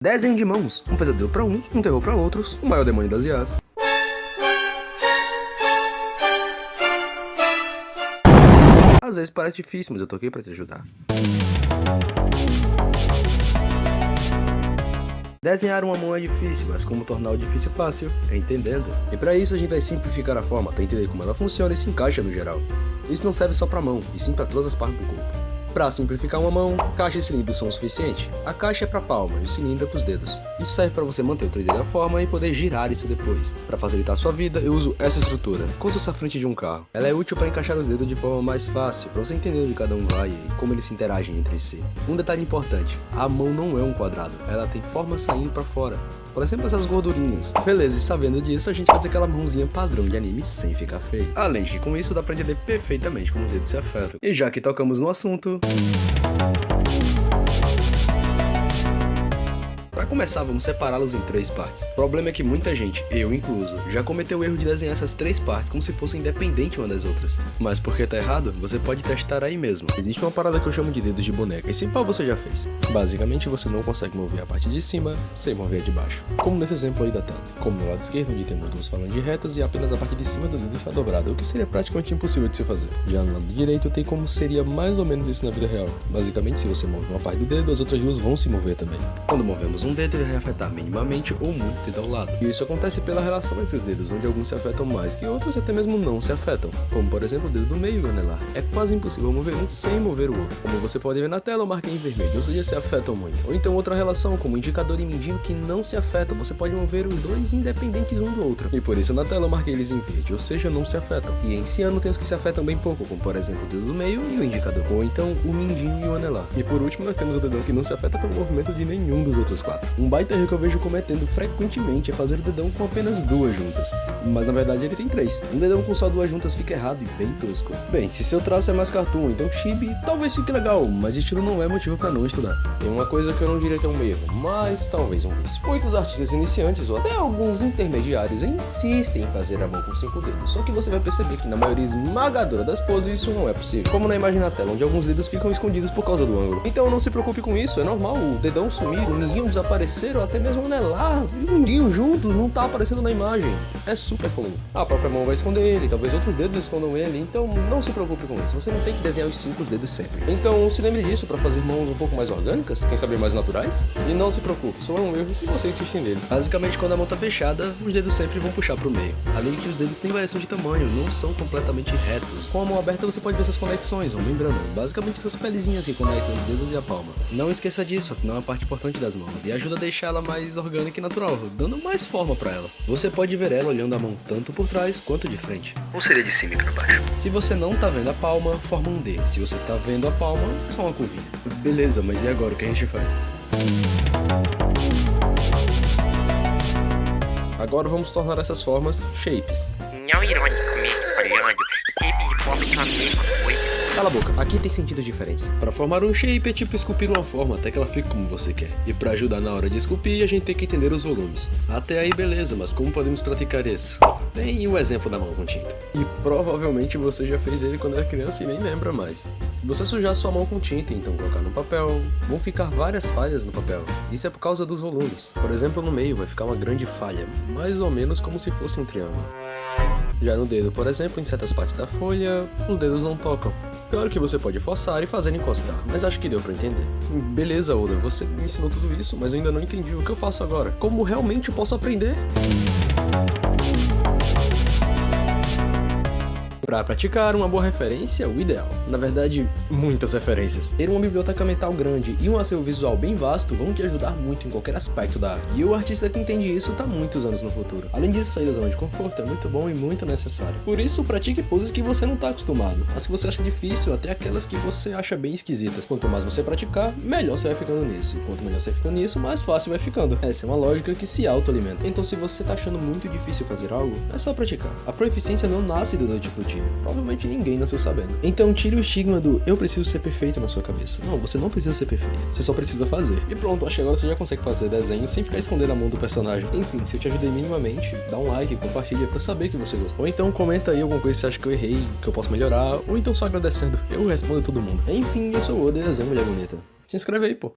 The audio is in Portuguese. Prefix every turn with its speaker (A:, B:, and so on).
A: Desenho de mãos, um pesadelo pra uns, um terror pra outros, o maior demônio das IAs. Às vezes parece difícil, mas eu tô aqui pra te ajudar. Desenhar uma mão é difícil, mas como tornar o difícil fácil? É entendendo. E pra isso a gente vai simplificar a forma até entender como ela funciona e se encaixa no geral. Isso não serve só pra mão, e sim pra todas as partes do corpo. Para simplificar uma mão, caixa e cilindro são o suficiente. A caixa é para a palma e o cilindro é para os dedos. Isso serve para você manter o 3D da forma e poder girar isso depois. Para facilitar a sua vida, eu uso essa estrutura, como se fosse a frente de um carro. Ela é útil para encaixar os dedos de forma mais fácil, para você entender onde cada um vai e como eles se interagem entre si. Um detalhe importante, a mão não é um quadrado, ela tem forma saindo para fora. Por exemplo, essas gordurinhas. Beleza, e sabendo disso, a gente faz aquela mãozinha padrão de anime sem ficar feio. Além de que com isso dá pra entender perfeitamente como os dedos se afetam. E já que tocamos no assunto... Para começar, vamos separá-los em 3 partes. O problema é que muita gente, eu incluso, já cometeu o erro de desenhar essas 3 partes como se fossem independentes uma das outras. Mas porque tá errado, você pode testar aí mesmo. Existe uma parada que eu chamo de dedos de boneca, e se pá você já fez. Basicamente, você não consegue mover a parte de cima sem mover a de baixo. Como nesse exemplo aí da tela. Como no lado esquerdo, onde temos 2 falanges retas e apenas a parte de cima do dedo está dobrada, o que seria praticamente impossível de se fazer. Já no lado direito, tem como seria mais ou menos isso na vida real. Basicamente, se você move uma parte do dedo, as outras 2 vão se mover também. Quando movemos um dedo, ele vai afetar minimamente ou muito o dedo ao lado. E isso acontece pela relação entre os dedos, onde alguns se afetam mais que outros até mesmo não se afetam. Como por exemplo o dedo do meio e o anelar. É quase impossível mover um sem mover o outro. Como você pode ver na tela, eu marquei em vermelho, ou seja, se afetam muito. Ou então outra relação, como indicador e mindinho, que não se afetam. Você pode mover os dois independentes um do outro. E por isso na tela eu marquei eles em verde, ou seja, não se afetam. E em ciano tem os que se afetam bem pouco, como por exemplo o dedo do meio e o indicador. Ou então o mindinho e o anelar. E por último nós temos o dedão que não se afeta pelo movimento de nenhum dos outros 4. Um baita erro que eu vejo cometendo frequentemente é fazer o dedão com apenas 2 juntas. Mas na verdade ele tem 3. Um dedão com só 2 juntas fica errado e bem tosco. Bem, se seu traço é mais cartoon, então chibi talvez fique legal, mas estilo não é motivo pra não estudar. Tem uma coisa que eu não diria que é um erro, mas talvez um vício. Muitos artistas iniciantes ou até alguns intermediários insistem em fazer a mão com 5 dedos, só que você vai perceber que na maioria esmagadora das poses isso não é possível. Como na imagem na tela, onde alguns dedos ficam escondidos por causa do ângulo. Então não se preocupe com isso, é normal o dedão sumir, o mindinho desaparecer ou até mesmo o anelar e o mindinho juntos não tá aparecendo na imagem. É super comum. A própria mão vai esconder ele, talvez outros dedos escondam ele, então não se preocupe com isso. Você não tem que desenhar os 5 dedos sempre. Então se lembre disso para fazer mãos um pouco mais orgânicas, quem sabe mais naturais. E não se preocupe, só é um erro se você insistir nele. Basicamente, quando a mão tá fechada, os dedos sempre vão puxar pro meio. Além de que os dedos têm variação de tamanho, não são completamente retos. Com a mão aberta você pode ver essas conexões ou membranas, basicamente essas pelezinhas que conectam os dedos e a palma. Não esqueça disso, afinal é uma parte importante das mãos e ajuda a deixar ela mais orgânica e natural, dando mais forma pra ela. Você pode ver ela olhando a mão tanto por trás quanto de frente. Ou seria de cima e pra baixo. Se você não tá vendo a palma, forma um D. Se você tá vendo a palma, é só uma curvinha. Beleza, mas e agora o que a gente faz? Agora vamos tornar essas formas shapes.
B: Não ironicamente falando, shape de forma é a mesma coisa.
A: Cala a boca, aqui tem sentidos diferentes. Para formar um shape é tipo esculpir uma forma até que ela fique como você quer. E para ajudar na hora de esculpir, a gente tem que entender os volumes. Até aí beleza, mas como podemos praticar isso? Tem o exemplo da mão com tinta. E provavelmente você já fez ele quando era criança e nem lembra mais. Você sujar sua mão com tinta e então colocar no papel, vão ficar várias falhas no papel. Isso é por causa dos volumes. Por exemplo, no meio vai ficar uma grande falha, mais ou menos como se fosse um triângulo. Já no dedo, por exemplo, em certas partes da folha, os dedos não tocam. Claro que você pode forçar e fazer encostar, mas acho que deu pra entender. Beleza, Oda, você me ensinou tudo isso, mas eu ainda não entendi o que eu faço agora. Como realmente eu posso aprender? Para praticar uma boa referência, o ideal. Na verdade, muitas referências. Ter uma biblioteca mental grande e um acervo visual bem vasto vão te ajudar muito em qualquer aspecto da arte. E o artista que entende isso tá muitos anos no futuro. Além disso, sair da zona de conforto é muito bom e muito necessário. Por isso, pratique poses que você não tá acostumado. As que você acha difícil, até aquelas que você acha bem esquisitas. Quanto mais você praticar, melhor você vai ficando nisso. E quanto melhor você fica nisso, mais fácil vai ficando. Essa é uma lógica que se autoalimenta. Então, se você tá achando muito difícil fazer algo, é só praticar. A proficiência não nasce da noite pro dia. Provavelmente ninguém nasceu sabendo. Então tire o estigma do eu preciso ser perfeito na sua cabeça. Não, você não precisa ser perfeito. Você só precisa fazer. E pronto, acho que agora você já consegue fazer desenho sem ficar escondendo a mão do personagem. Enfim, se eu te ajudei minimamente, dá um like, compartilha pra eu saber que você gostou. Ou então comenta aí alguma coisa que você acha que eu errei, que eu posso melhorar, ou então só agradecendo. Eu respondo todo mundo. Enfim, eu sou o Oda, desenho mulher bonita. Se inscreve aí, pô.